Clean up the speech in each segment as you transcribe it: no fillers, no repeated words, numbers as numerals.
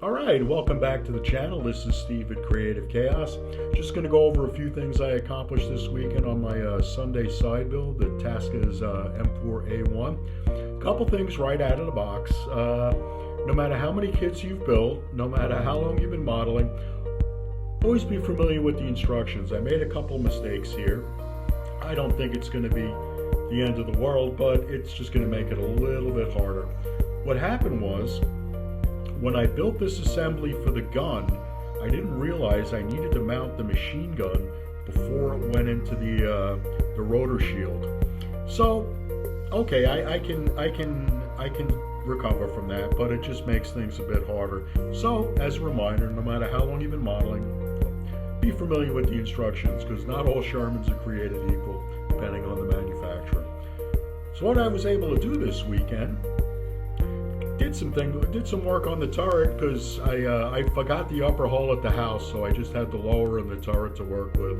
Alright, welcome back to the channel. This is Steve at Creative Chaos. Just going to go over a few things I accomplished this weekend on my Sunday side build, the Tasca's M4A1. A couple things right out of the box. No matter how many kits you've built, no matter how long you've been modeling, always be familiar with the instructions. I made a couple mistakes here. I don't think it's going to be the end of the world, but it's just going to make it a little bit harder. What happened was, when I built this assembly for the gun, I didn't realize I needed to mount the machine gun before it went into the rotor shield. So, okay, I can recover from that, but it just makes things a bit harder. So, as a reminder, no matter how long you've been modeling, be familiar with the instructions, because not all Shermans are created equal, depending on the manufacturer. So what I was able to do this weekend, did some work on the turret, because I forgot the upper hull at the house, so I just had the lower and the turret to work with.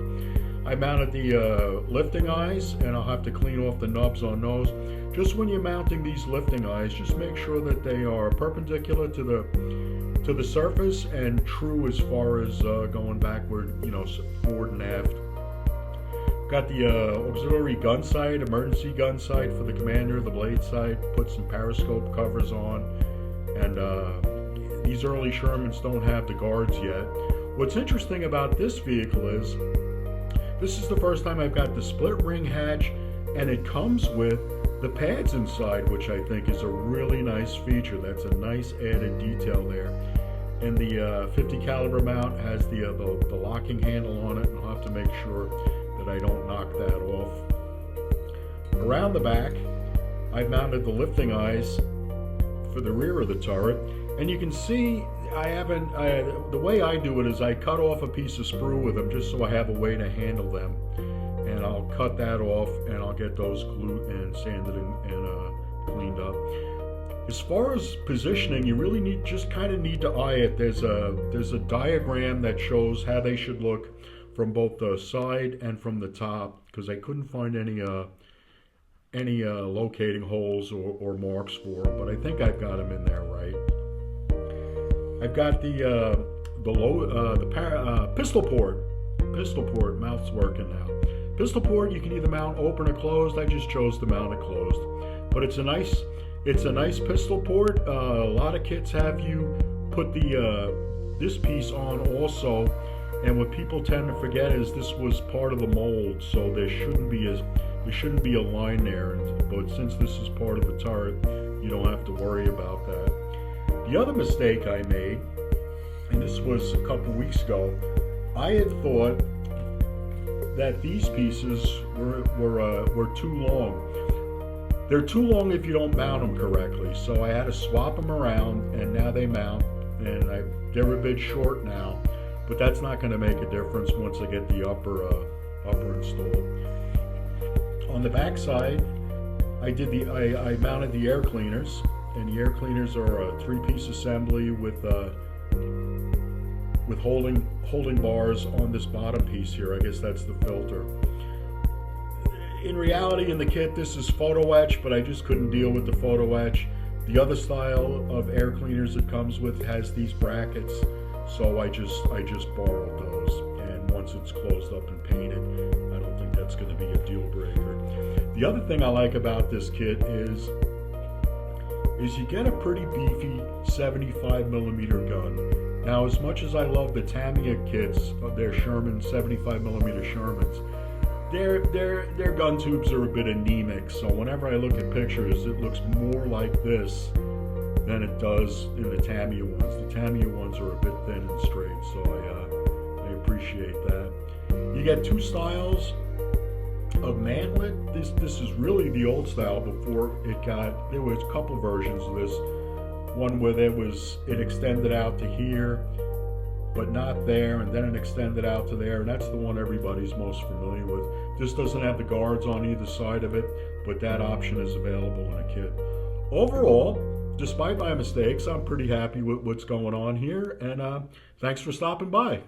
I mounted the lifting eyes, and I'll have to clean off the nubs on those. Just when you're mounting these lifting eyes, just make sure that they are perpendicular to the surface and true as far as going backward, forward and aft. Got the auxiliary gun sight, emergency gun sight for the commander, the blade sight, put some periscope covers on, and these early Shermans don't have the guards yet. What's interesting about this vehicle is, this is the first time I've got the split ring hatch, and it comes with the pads inside, which I think is a really nice feature. That's a nice added detail there. And the 50 caliber mount has the locking handle on it, and I'll have to make sure that I don't knock that off. Around the back, I've mounted the lifting eyes for the rear of the turret, and you can see the way I do it is I cut off a piece of sprue with them just so I have a way to handle them, and I'll cut that off and I'll get those glued and sanded and cleaned up. As far as positioning, you really need to eye it. There's a diagram that shows how they should look from both the side and from the top, because I couldn't find any locating holes or marks for them, but I think I've got them in there right. I've got the pistol port. Pistol port mount's working now. Pistol port you can either mount open or closed. I just chose to mount it closed, but it's a nice pistol port. A lot of kits have you put this piece on also. And what people tend to forget is this was part of the mold, so there shouldn't be a line there. But since this is part of the turret, you don't have to worry about that. The other mistake I made, and this was a couple weeks ago, I had thought that these pieces were too long. They're too long if you don't mount them correctly. So I had to swap them around, and now they mount, and they're a bit short now. But that's not going to make a difference once I get the upper installed. On the back side, I mounted the air cleaners, and the air cleaners are a 3-piece assembly with holding bars on this bottom piece here. I guess that's the filter. In reality, in the kit, this is photo etch, but I just couldn't deal with the photo etch. The other style of air cleaners it comes with has these brackets. So I just borrowed those, and once it's closed up and painted, I don't think that's going to be a deal breaker. The other thing I like about this kit is you get a pretty beefy 75mm gun. Now, as much as I love the Tamiya kits, their Sherman 75mm Shermans, their gun tubes are a bit anemic. So whenever I look at pictures, it looks more like this than it does in the Tamiya ones. The Tamiya ones are a bit thin and straight, so I appreciate that. You get 2 styles of mantlet. This is really the old style before there was a couple versions of this. One where it extended out to here, but not there, and then it extended out to there, and that's the one everybody's most familiar with. This doesn't have the guards on either side of it, but that option is available in a kit. Overall, despite my mistakes, I'm pretty happy with what's going on here, and thanks for stopping by.